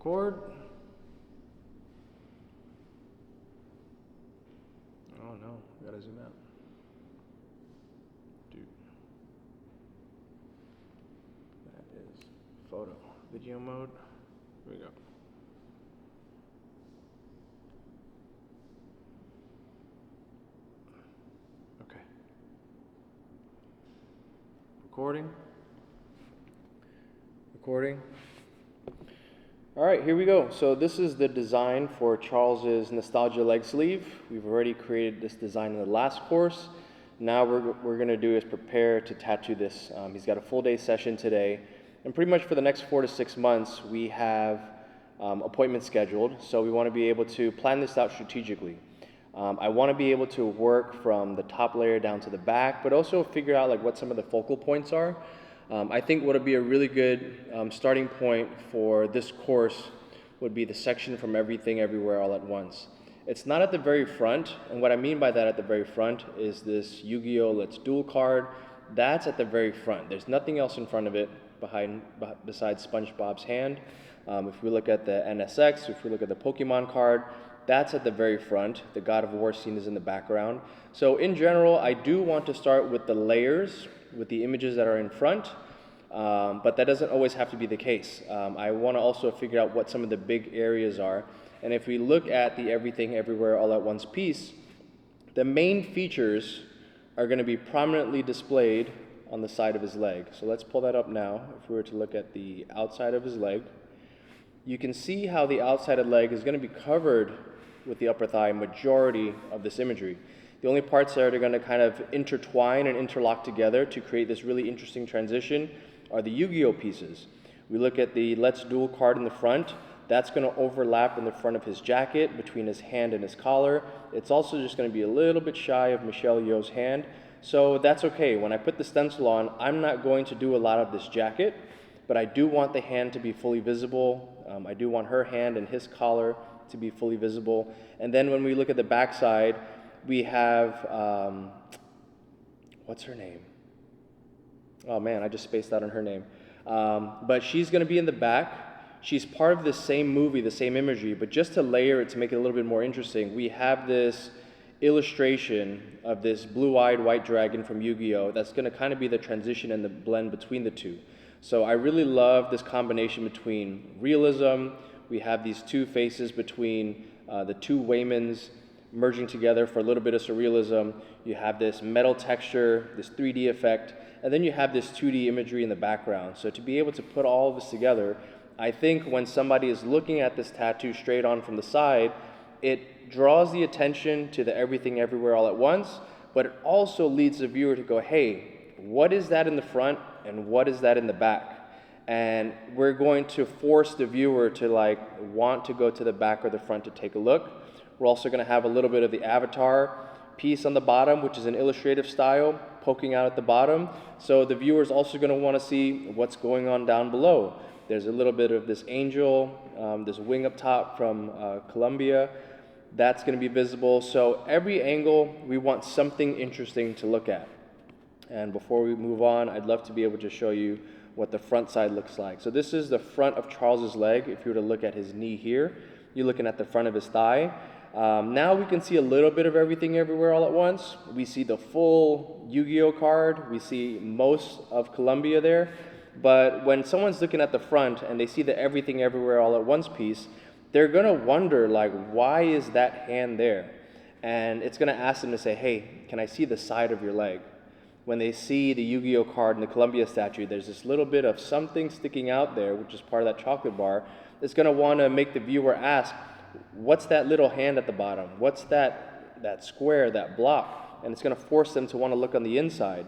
Record. Oh no, we gotta zoom out. Dude. That is photo. Video mode. Here we go. Okay. Recording. Recording. All right, here we go. So this is the design for Charles's nostalgia leg sleeve. We've already created this design in the last course. Now we're going to do is prepare to tattoo this. He's got a full day session today, and pretty much for the next 4 to 6 months we have appointments scheduled. So we want to be able to plan this out strategically. I want to be able to work from the top layer down to the back, but also figure out like what some of the focal points are. I think what would be a really good starting point for this course would be the section from Everything Everywhere All at Once. It's not at the very front, and what I mean by that at the very front is this Yu-Gi-Oh! Let's Duel card. That's at the very front. There's nothing else in front of it besides SpongeBob's hand. If we look at the NSX, if we look at the Pokemon card, that's at the very front. The God of War scene is in the background. So in general, I do want to start with the layers, with the images that are in front, but that doesn't always have to be the case. I want to also figure out what some of the big areas are. And if we look at the Everything Everywhere All at Once piece, the main features are going to be prominently displayed on the side of his leg. So let's pull that up now. If we were to look at the outside of his leg, you can see how the outside of the leg is going to be covered with the upper thigh majority of this imagery. The only parts that are going to kind of intertwine and interlock together to create this really interesting transition are the Yu-Gi-Oh pieces. We look at the Let's Duel card in the front. That's going to overlap in the front of his jacket between his hand and his collar. It's also just going to be a little bit shy of Michelle Yeoh's hand. So that's okay. When I put the stencil on, I'm not going to do a lot of this jacket, but I do want the hand to be fully visible. I do want her hand and his collar to be fully visible. And then when we look at the back side, we have, what's her name? Oh man, I just spaced out on her name. But she's going to be in the back. She's part of the same movie, the same imagery, but just to layer it to make it a little bit more interesting, we have this illustration of this blue-eyed white dragon from Yu-Gi-Oh! That's going to kind of be the transition and the blend between the two. So I really love this combination between realism. We have these two faces between the two Waymans merging together for a little bit of surrealism. You have this metal texture, this 3D effect, and then you have this 2D imagery in the background. So to be able to put all of this together, I think when somebody is looking at this tattoo straight on from the side, it draws the attention to the Everything Everywhere All at Once, but it also leads the viewer to go, hey, what is that in the front and what is that in the back? And we're going to force the viewer to like want to go to the back or the front to take a look. We're also going to have a little bit of the avatar piece on the bottom, which is an illustrative style, poking out at the bottom. So the viewer is also going to want to see what's going on down below. There's a little bit of this angel, this wing up top from Colombia. That's going to be visible. So every angle, we want something interesting to look at. And before we move on, I'd love to be able to show you what the front side looks like. So this is the front of Charles's leg. If you were to look at his knee here, you're looking at the front of his thigh. Now we can see a little bit of Everything Everywhere All at Once. We see the full Yu-Gi-Oh card. We see most of Colombia there. But when someone's looking at the front and they see the Everything Everywhere All at Once piece, they're going to wonder, like, why is that hand there? And it's going to ask them to say, hey, can I see the side of your leg? When they see the Yu-Gi-Oh card and the Columbia statue, there's this little bit of something sticking out there, which is part of that chocolate bar. It's going to want to make the viewer ask, what's that little hand at the bottom? What's that square, that block? And it's going to force them to want to look on the inside.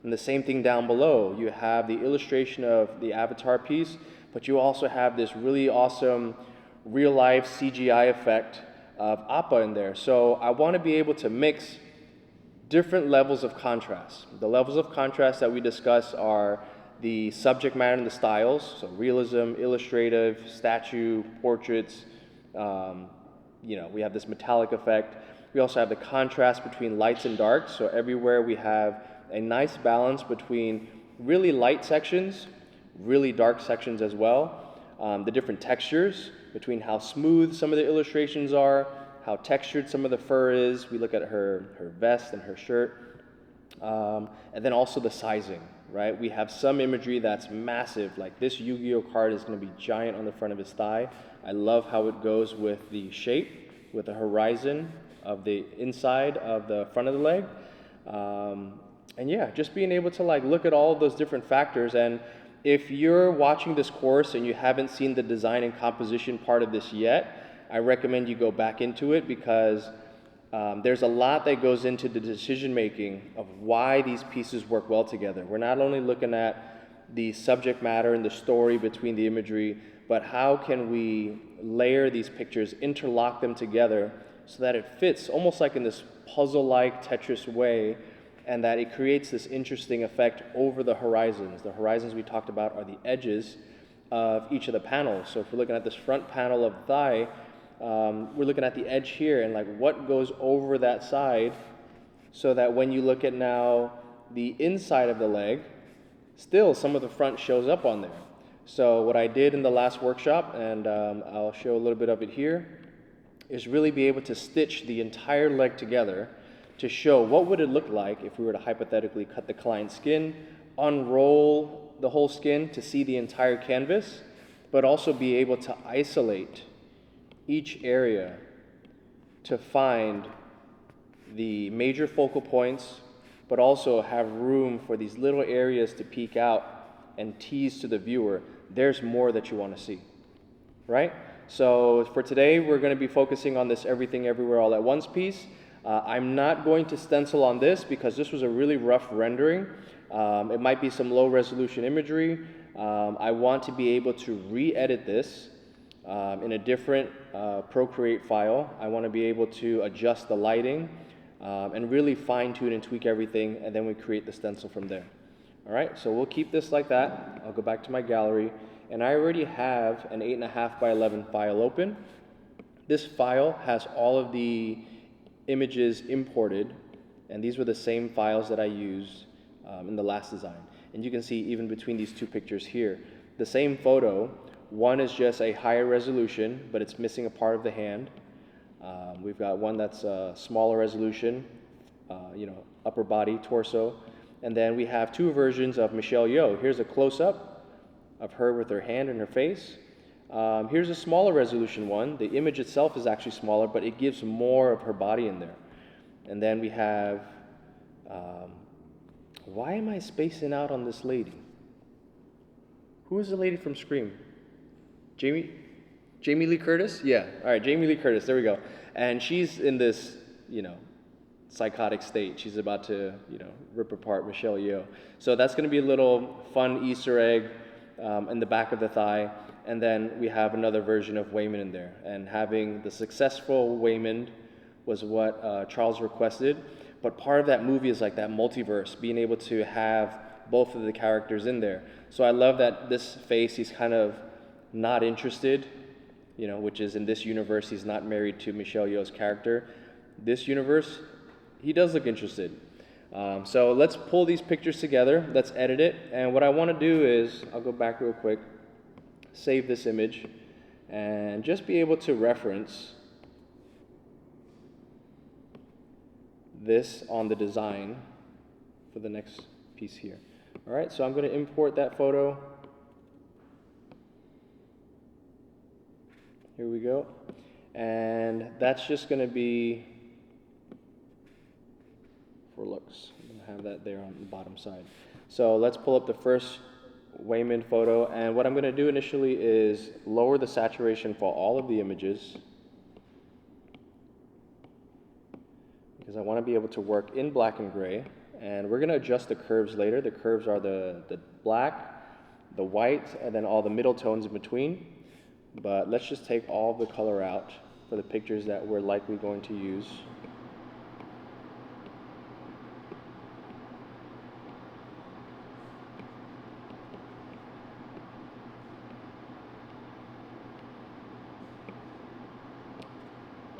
And the same thing down below. You have the illustration of the avatar piece, but you also have this really awesome real-life CGI effect of Appa in there. So I want to be able to mix different levels of contrast. The levels of contrast that we discuss are the subject matter and the styles, so realism, illustrative, statue, portraits. We have this metallic effect. We also have the contrast between lights and darks. So everywhere we have a nice balance between really light sections, really dark sections as well. the different textures between how smooth some of the illustrations are, how textured some of the fur is. We look at her vest and her shirt, and then also the sizing, right? We have some imagery that's massive, like this Yu-Gi-Oh card is going to be giant on the front of his thigh. I love how it goes with the shape, with the horizon of the inside of the front of the leg. And yeah, just being able to like look at all of those different factors. And if you're watching this course and you haven't seen the design and composition part of this yet, I recommend you go back into it, because there's a lot that goes into the decision making of why these pieces work well together. We're not only looking at the subject matter and the story between the imagery, but how can we layer these pictures, interlock them together so that it fits almost like in this puzzle-like Tetris way, and that it creates this interesting effect over the horizons. The horizons we talked about are the edges of each of the panels. So if we're looking at this front panel of the thigh, we're looking at the edge here and like what goes over that side, so that when you look at now the inside of the leg, still some of the front shows up on there. So what I did in the last workshop, and I'll show a little bit of it here, is really be able to stitch the entire leg together to show what would it look like if we were to hypothetically cut the client's skin, unroll the whole skin to see the entire canvas, but also be able to isolate each area to find the major focal points, but also have room for these little areas to peek out and tease to the viewer, there's more that you want to see, right? So for today, we're going to be focusing on this Everything Everywhere All at Once piece. I'm not going to stencil on this because this was a really rough rendering. It might be some low resolution imagery. I want to be able to re-edit this in a different Procreate file. I want to be able to adjust the lighting and really fine tune and tweak everything, and then we create the stencil from there. All right, so we'll keep this like that. I'll go back to my gallery, and I already have an 8.5 by 11 file open. This file has all of the images imported, and these were the same files that I used in the last design. And you can see even between these two pictures here, the same photo, one is just a higher resolution, but it's missing a part of the hand. We've got one that's a smaller resolution, upper body, torso. And then we have two versions of Michelle Yeoh. Here's a close-up of her with her hand in her face. Here's a smaller resolution one. The image itself is actually smaller, but it gives more of her body in there. And then we have, why am I spacing out on this lady? Who is the lady from Scream? Jamie Lee Curtis? Yeah, all right, Jamie Lee Curtis, there we go. And she's in this, psychotic state. She's about to, rip apart Michelle Yeoh. So that's gonna be a little fun Easter egg in the back of the thigh. And then we have another version of Waymond in there. And having the successful Waymond was what Charles requested. But part of that movie is like that multiverse, being able to have both of the characters in there. So I love that this face, he's kind of not interested, which is in this universe, he's not married to Michelle Yeoh's character. This universe, he does look interested. So let's pull these pictures together, let's edit it. And what I want to do is, I'll go back real quick, save this image, and just be able to reference this on the design for the next piece here. All right, so I'm going to import that photo. Here we go. And that's just going to be for looks. I'm going to have that there on the bottom side. So let's pull up the first Waymond photo, and what I'm going to do initially is lower the saturation for all of the images, because I want to be able to work in black and gray, and we're going to adjust the curves later. The curves are the black, the white, and then all the middle tones in between. But let's just take all of the color out for the pictures that we're likely going to use.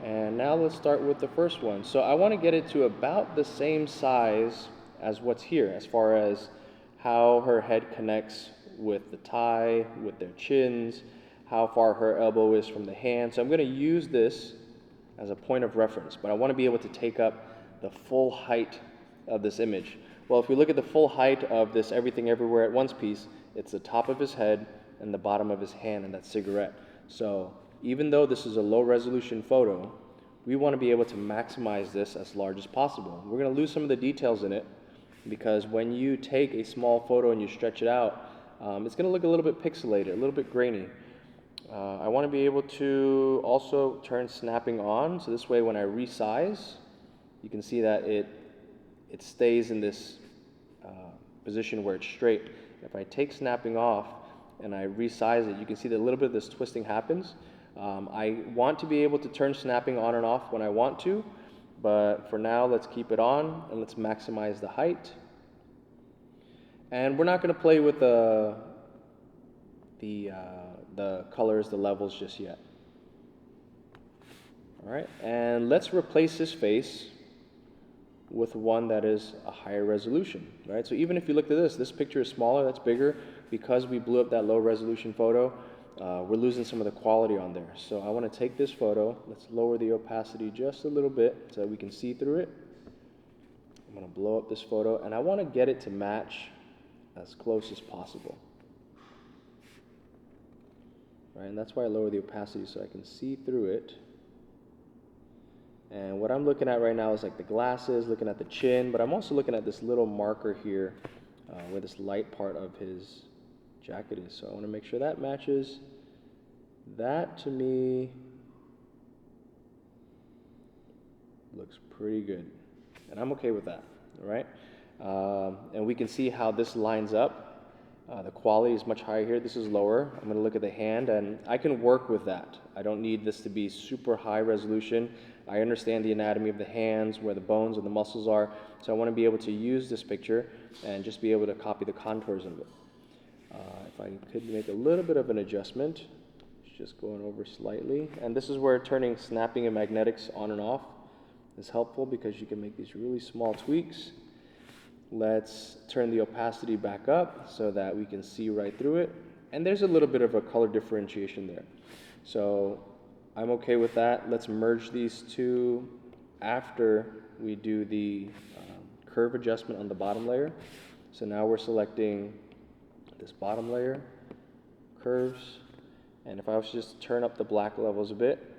And now let's start with the first one. So I want to get it to about the same size as what's here, as far as how her head connects with the tie, with their chins, how far her elbow is from the hand. So I'm going to use this as a point of reference, but I want to be able to take up the full height of this image. Well, if we look at the full height of this Everything Everywhere at Once piece, it's the top of his head and the bottom of his hand and that cigarette. So even though this is a low resolution photo, we want to be able to maximize this as large as possible. We're going to lose some of the details in it because when you take a small photo and you stretch it out, it's going to look a little bit pixelated, a little bit grainy. I want to be able to also turn snapping on, so this way when I resize, you can see that it stays in this position where it's straight. If I take snapping off and I resize it, you can see that a little bit of this twisting happens. I want to be able to turn snapping on and off when I want to, but for now let's keep it on and let's maximize the height. And we're not going to play with the colors, the levels just yet. All right, and let's replace his face with one that is a higher resolution, right? So even if you look at this picture is smaller, that's bigger. Because we blew up that low resolution photo, we're losing some of the quality on there. So I want to take this photo, let's lower the opacity just a little bit so that we can see through it. I'm going to blow up this photo, and I want to get it to match as close as possible. Right, and that's why I lower the opacity so I can see through it. And what I'm looking at right now is like the glasses, looking at the chin, but I'm also looking at this little marker here where this light part of his jacket is. So I want to make sure that matches. That to me looks pretty good, and I'm okay with that, all right? And we can see how this lines up. The quality is much higher here. This is lower. I'm going to look at the hand, and I can work with that. I don't need this to be super high resolution. I understand the anatomy of the hands, where the bones and the muscles are, so I want to be able to use this picture and just be able to copy the contours of it. If I could make a little bit of an adjustment, just going over slightly, and this is where turning snapping and magnetics on and off is helpful because you can make these really small tweaks. Let's turn the opacity back up so that we can see right through it. And there's a little bit of a color differentiation there. So I'm okay with that. Let's merge these two after we do the curve adjustment on the bottom layer. So now we're selecting this bottom layer, curves, and if I was to just turn up the black levels a bit,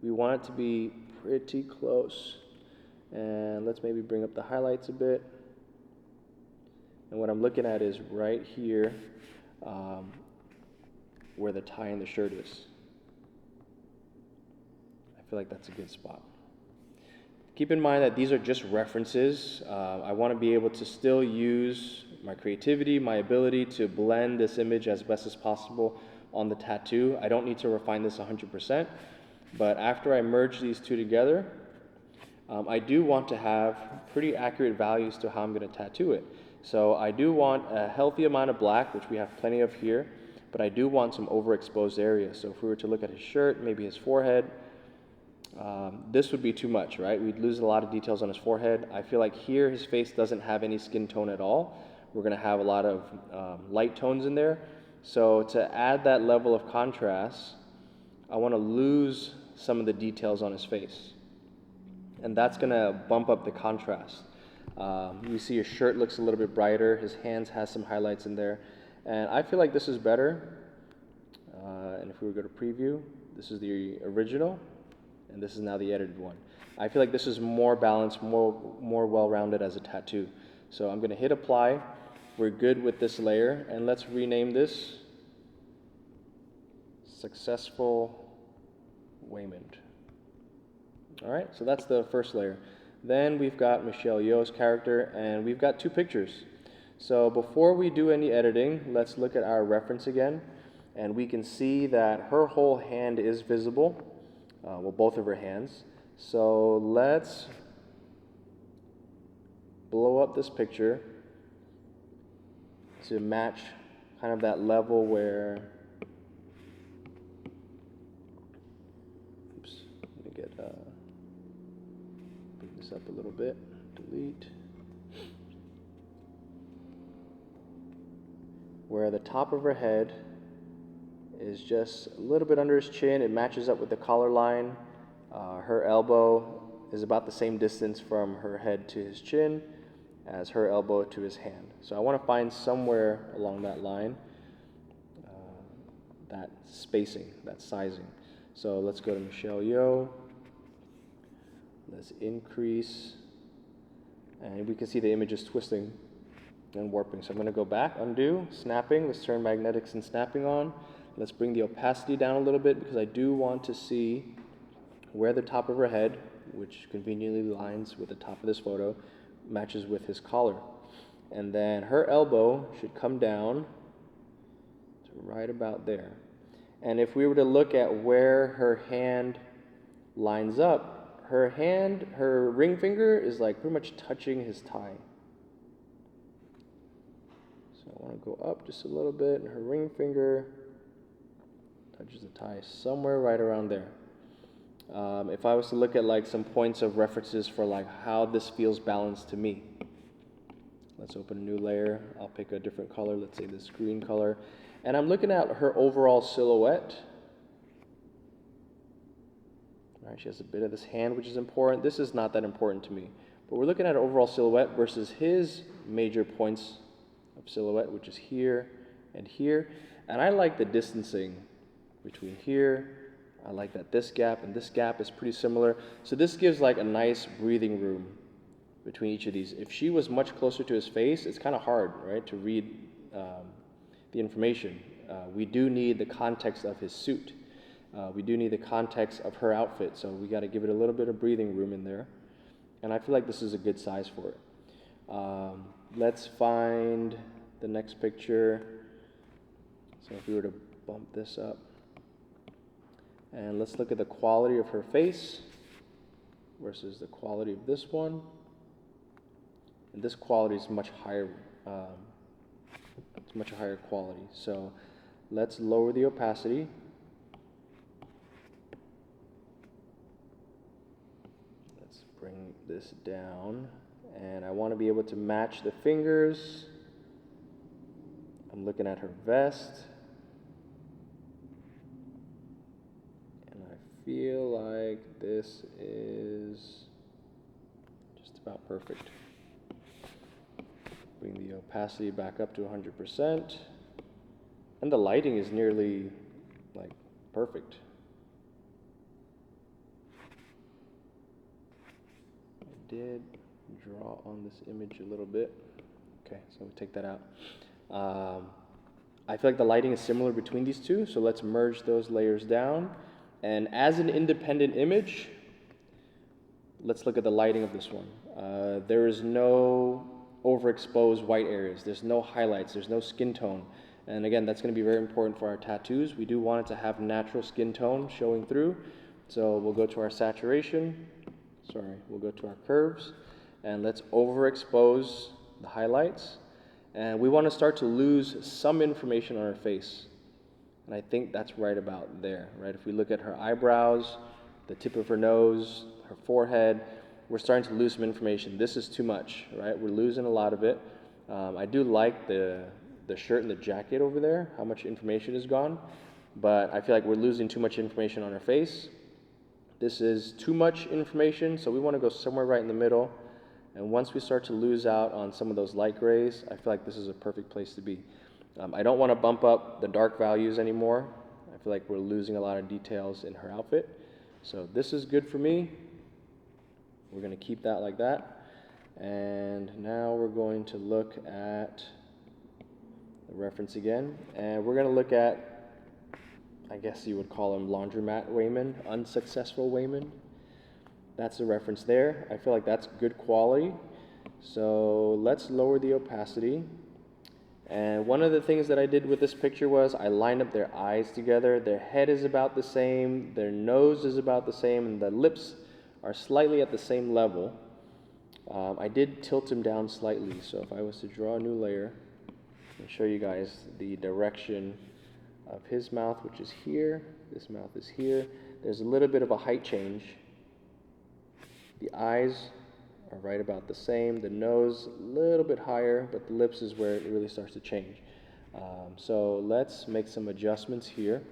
we want it to be pretty close. And let's maybe bring up the highlights a bit. And what I'm looking at is right here where the tie in the shirt is. I feel like that's a good spot. Keep in mind that these are just references. I want to be able to still use my creativity, my ability to blend this image as best as possible on the tattoo. I don't need to refine this 100%, but after I merge these two together, I do want to have pretty accurate values to how I'm going to tattoo it. So I do want a healthy amount of black, which we have plenty of here, but I do want some overexposed areas. So if we were to look at his shirt, maybe his forehead, this would be too much, right? We'd lose a lot of details on his forehead. I feel like here his face doesn't have any skin tone at all. We're going to have a lot of light tones in there. So to add that level of contrast, I want to lose some of the details on his face. And that's going to bump up the contrast. You see his shirt looks a little bit brighter. His hands has some highlights in there. And I feel like this is better. And if we were to go to preview, this is the original, and this is now the edited one. I feel like this is more balanced, more well-rounded as a tattoo. So I'm going to hit apply. We're good with this layer, and let's rename this Successful Waymond. All right, so that's the first layer. Then we've got Michelle Yeoh's character, and we've got two pictures. So before we do any editing, let's look at our reference again, and we can see that her whole hand is visible, well, both of her hands. So let's blow up this picture to match kind of that level where, oops, let me get, bring this up a little bit, delete, where the top of her head is is just a little bit under his chin. It matches up with the collar line. Her elbow is about the same distance from her head to his chin as her elbow to his hand. So I want to find somewhere along that line, that spacing, that sizing. So let's go to Michelle Yeoh. Let's increase, and we can see the image is twisting and warping. So I'm going to go back, undo, snapping. Let's turn magnetics and snapping on. Let's bring the opacity down a little bit because I do want to see where the top of her head, which conveniently lines with the top of this photo, matches with his collar. And then her elbow should come down to right about there. And if we were to look at where her hand lines up, her ring finger is like pretty much touching his thigh. So I want to go up just a little bit, and her ring finger touches the thigh somewhere right around there. If I was to look at like some points of references for like how this feels balanced to me, let's open a new layer. I'll pick a different color, let's say this green color. And I'm looking at her overall silhouette. All right, she has a bit of this hand, which is important. This is not that important to me. But we're looking at her overall silhouette versus his major points of silhouette, which is here and here. And I like the distancing between here. I like that this gap and this gap is pretty similar. So this gives like a nice breathing room between each of these. If she was much closer to his face, it's kind of hard, right, to read the information. We do need the context of his suit. We do need the context of her outfit, so we got to give it a little bit of breathing room in there. And I feel like this is a good size for it. Let's find the next picture. So if we were to bump this up, and let's look at the quality of her face versus the quality of this one. And this quality is much higher. It's much higher quality. So let's lower the opacity. Let's bring this down, and I want to be able to match the fingers. I'm looking at her vest, and I feel like this is just about perfect. Bring the opacity back up to 100%, and the lighting is nearly like perfect. I did draw on this image a little bit. Okay, so we'll take that out. I feel like the lighting is similar between these two, so let's merge those layers down. And as an independent image, let's look at the lighting of this one. There is no overexposed white areas. There's no highlights. There's no skin tone. And again, that's going to be very important for our tattoos. We do want it to have natural skin tone showing through. So we'll go to our saturation. We'll go to our curves. And let's overexpose the highlights. And we want to start to lose some information on her face. And I think that's right about there, right? If we look at her eyebrows, the tip of her nose, her forehead, we're starting to lose some information. This is too much, right? We're losing a lot of it. I do like the shirt and the jacket over there, how much information is gone. But I feel like we're losing too much information on her face. This is too much information, so we want to go somewhere right in the middle. And once we start to lose out on some of those light grays, I feel like this is a perfect place to be. I don't want to bump up the dark values anymore. I feel like we're losing a lot of details in her outfit. So this is good for me. We're going to keep that like that. And now we're going to look at the reference again. And we're going to look at, I guess you would call him laundromat Wayman, unsuccessful Wayman. That's the reference there. I feel like that's good quality. So let's lower the opacity. And one of the things that I did with this picture was I lined up their eyes together. Their head is about the same, their nose is about the same, and the lips are slightly at the same level. I did tilt them down slightly, so if I was to draw a new layer, I'll show you guys the direction of his mouth, which is here. This mouth is here. There's a little bit of a height change. The eyes are right about the same. The nose a little bit higher, but the lips is where it really starts to change. So let's make some adjustments here.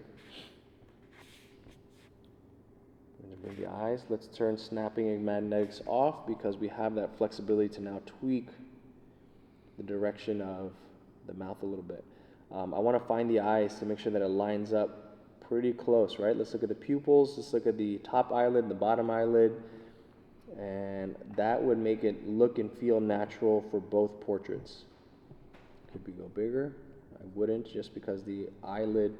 the eyes. Let's turn snapping and magnetics off because we have that flexibility to now tweak the direction of the mouth a little bit. I want to find the eyes to make sure that it lines up pretty close, right? Let's look at the pupils. Let's look at the top eyelid, the bottom eyelid, and that would make it look and feel natural for both portraits. Could we go bigger? I wouldn't, just because the eyelid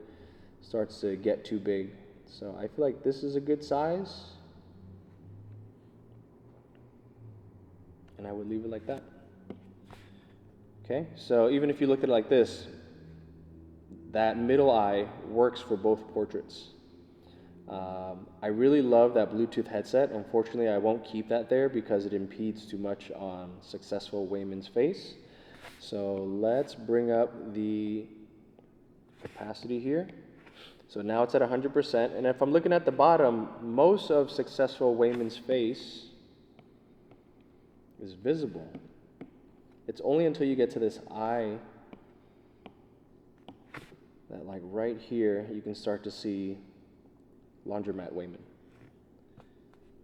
starts to get too big. So I feel like this is a good size, and I would leave it like that. Okay, so even if you look at it like this, that middle eye works for both portraits. I really love that Bluetooth headset. Unfortunately, I won't keep that there because it impedes too much on successful Wayman's face. So let's bring up the opacity here. So now it's at 100%, and if I'm looking at the bottom, most of successful Wayman's face is visible. It's only until you get to this eye that, like right here, you can start to see laundromat Wayman.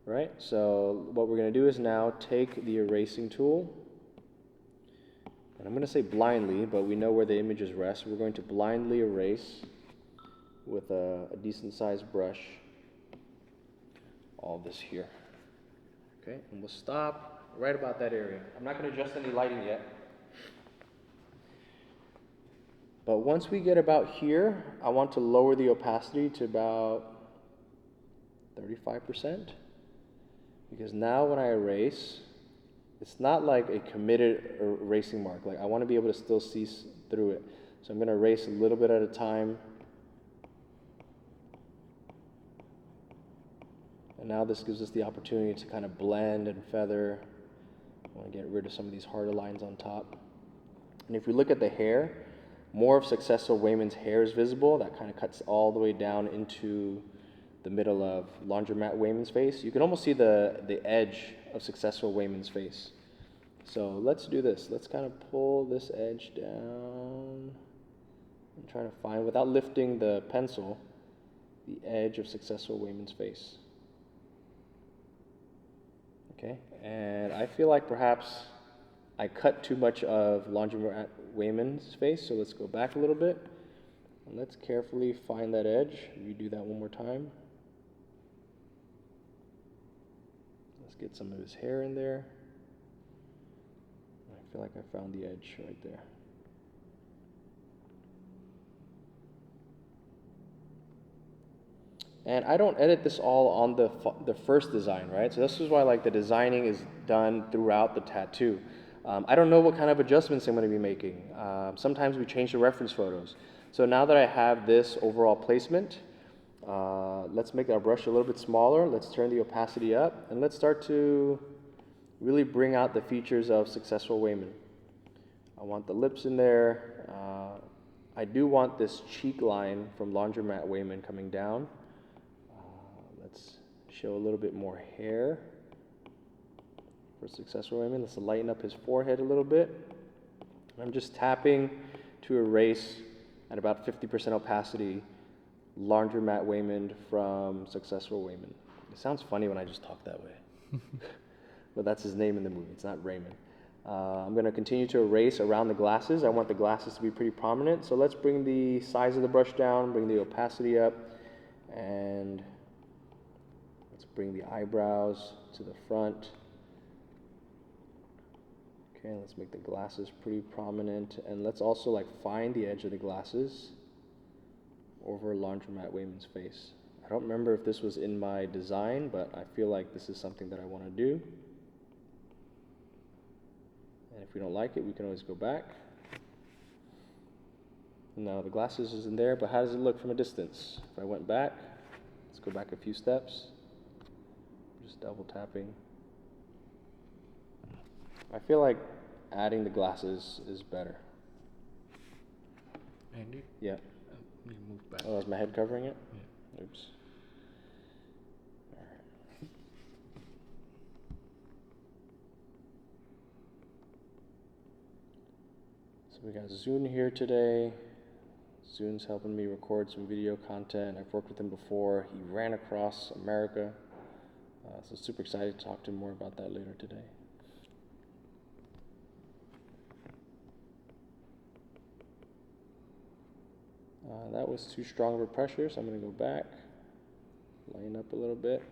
Right? So what we're going to do is now take the erasing tool, and I'm going to say blindly, but we know where the images rest. We're going to blindly erase with a decent sized brush all this here. Okay, and we'll stop right about that area. I'm not going to adjust any lighting yet. But once we get about here, I want to lower the opacity to about 35%. Because now when I erase, it's not like a committed erasing mark. Like I want to be able to still see through it. So I'm going to erase a little bit at a time. And now this gives us the opportunity to kind of blend and feather. I want to get rid of some of these harder lines on top. And if we look at the hair, more of successful Wayman's hair is visible. That kind of cuts all the way down into the middle of laundromat Wayman's face. You can almost see the edge of successful Wayman's face. So let's do this. Let's kind of pull this edge down. I'm trying to find, without lifting the pencil, the edge of successful Wayman's face. Okay, and I feel like perhaps I cut too much of laundromat Wayman's face, so let's go back a little bit. And let's carefully find that edge. Redo that one more time. Let's get some of his hair in there. I feel like I found the edge right there. And I don't edit this all on the first design, right? So this is why like the designing is done throughout the tattoo. I don't know what kind of adjustments I'm going to be making. Sometimes we change the reference photos. So now that I have this overall placement, let's make our brush a little bit smaller. Let's turn the opacity up, and let's start to really bring out the features of successful Wayman. I want the lips in there. I do want this cheek line from laundromat Wayman coming down. Let's show a little bit more hair for successful Wayman. Let's lighten up his forehead a little bit. I'm just tapping to erase at about 50% opacity laundromat Wayman from successful Wayman. It sounds funny when I just talk that way. But that's his name in the movie. It's not Raymond. I'm going to continue to erase around the glasses. I want the glasses to be pretty prominent. So let's bring the size of the brush down, bring the opacity up, and let's bring the eyebrows to the front. Okay, let's make the glasses pretty prominent, and let's also like find the edge of the glasses over laundromat Wayman's face. I don't remember if this was in my design, but I feel like this is something that I want to do. And if we don't like it, we can always go back. Now the glasses isn't there, but how does it look from a distance? If I went back, let's go back a few steps. Just double tapping. I feel like adding the glasses is better. Andy? Yeah. You move back. Oh, is my head covering it? Yeah. Oops. All right. So we got Zune here today. Zune's helping me record some video content. I've worked with him before. He ran across America So super excited to talk to him more about that later today. That was too strong of a pressure, so I'm going to go back, line up a little bit.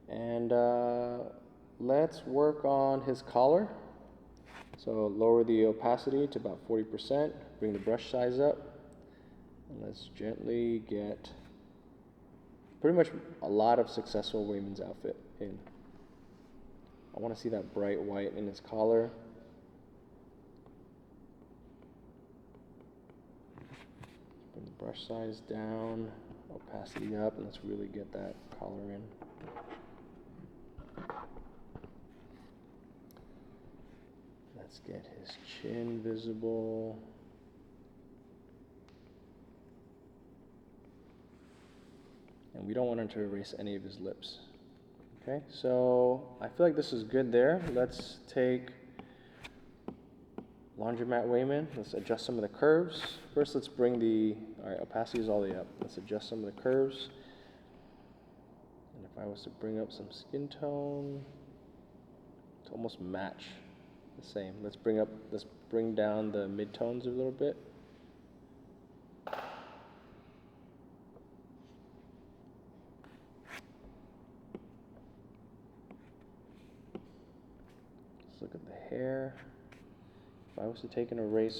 And let's work on his collar. So lower the opacity to about 40%, bring the brush size up, and let's gently get pretty much a lot of successful Wayman's outfit in. I want to see that bright white in his collar. Bring the brush size down, opacity up, and let's really get that collar in. Let's get his chin visible. And we don't want him to erase any of his lips. Okay, so I feel like this is good there. Let's take Laundromat Wayman. Let's adjust some of the curves. First, let's bring the, all right, opacity is all the way up. Let's adjust some of the curves. And if I was to bring up some skin tone, to almost match the same. Let's bring down the mid-tones a little bit. Let's look at the hair. If I was to take an eraser